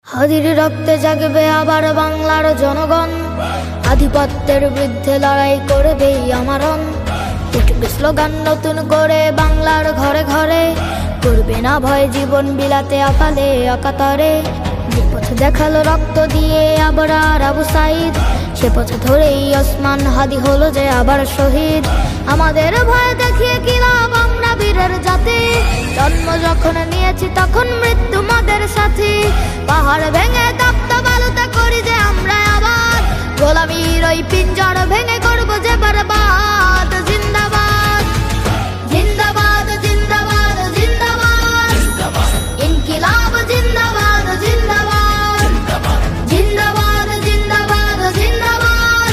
হাদির রক্তে জাগবে আবার বাংলার জনগণ, আধিপত্যের বিরুদ্ধে লড়াই করবেই আমারণ। উঠবে স্লোগান নতুন করে বাংলার ঘরে ঘরে, করবে না ভয় জীবন বিলাতে আকালে আকাতরে। যে পথ দেখালো রক্ত দিয়ে আবরার আবু সাইদ, সে পথ ধরেই ওসমান হাদি হলো যে আবার শহীদ। আমাদের ভয় দেখিয়ে কি লাভ, আমরা বীরের জাতি। জন্ম যখন নিয়েছি তখন মৃত্যু আমাদের সাথী। পাহাড় ভেঙে তপ্ত বালুতে করি যে আমরা আবার, গোলামীর ওই পিঞ্জর ভেঙে করবো যে বরবাদ। জিন্দাবাদ জিন্দাবাদ জিন্দাবাদ জিন্দাবাদ, ইনকিলাব জিন্দাবাদ জিন্দাবাদ, জিন্দাবাদ জিন্দাবাদ জিন্দাবাদ,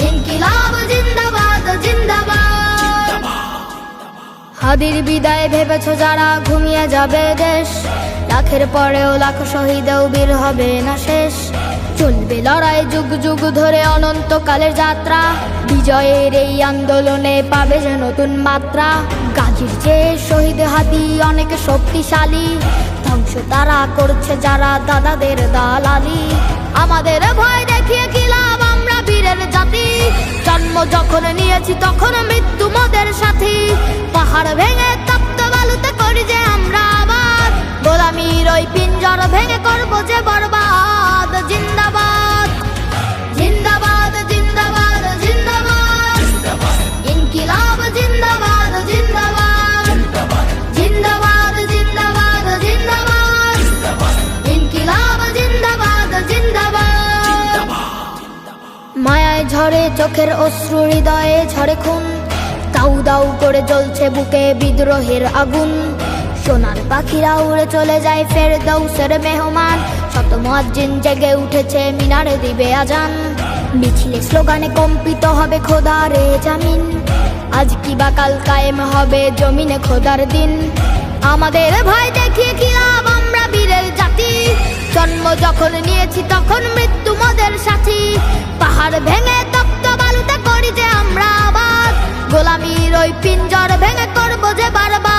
ইনকিলাব জিন্দাবাদ জিন্দাবাদ। হাদির বিদায় ভেবেছো যারা, ঘুমিয়ে যাবে দেশ। লাখের পরেও লাখ শহীদেও বীর হবে না শেষ। চলবে লড়াই যুগ যুগ ধরে অনন্তকালের যাত্রা, বিজয়ের এই আন্দোলনে পাবে যে নতুন মাত্রা। গাজীর যে শহীদ হাদি অনেক শক্তিশালী, ধ্বংস তারা করছে যারা দাদাদের দালালি। আমাদের ভয় দেখিয়ে কি লাভ, আমরা বীরের জাতি। জন্ম যখন নিয়েছি তখন মৃত্যু মোদের সাথী। পাহাড় ভেঙে তপ্ত বালুতে করি যে আমরা আবার, গোলামীর ওই পিঞ্জর ভেঙে করবো যে বরবাদ। জিন্দাবাদ জিন্দাবাদ জিন্দাবাদ জিন্দাবাদ, ইনকিলাব জিন্দাবাদ জিন্দাবাদ, জিন্দাবাদ জিন্দাবাদ জিন্দাবাদ, ইনকিলাব জিন্দাবাদ জিন্দাবাদ। মায়ায় ঝরে চোখের অশ্রু, হৃদয়ে ঝরে খুন, দাউ দাউ করে জ্বলছে বুকে বিদ্রোহের আগুন। সোনার পাখিরা উড়ে চলে যায় ফেরদৌসের মেহমান, শত মুয়াজ্জিন জেগে উঠেছে মিনারে দিবে আজান। মিছিলে স্লোগানে কম্পিত হবে খোদারে জামিন, আজ কি বা কাল কায়েম হবে জমিনে খোদার দিন। আমাদের ভয় দেখিয়ে কি লাভ, আমরা বীরের জাতি। জন্ম যখন নিয়েছি তখন মৃত্যু মোদের সাথী। পাহাড় ভেঙে তপ্ত বালুতে করি যে আমরা আবার, গোলামীর ওই পিঞ্জর ভেঙে করবো যে বারবার।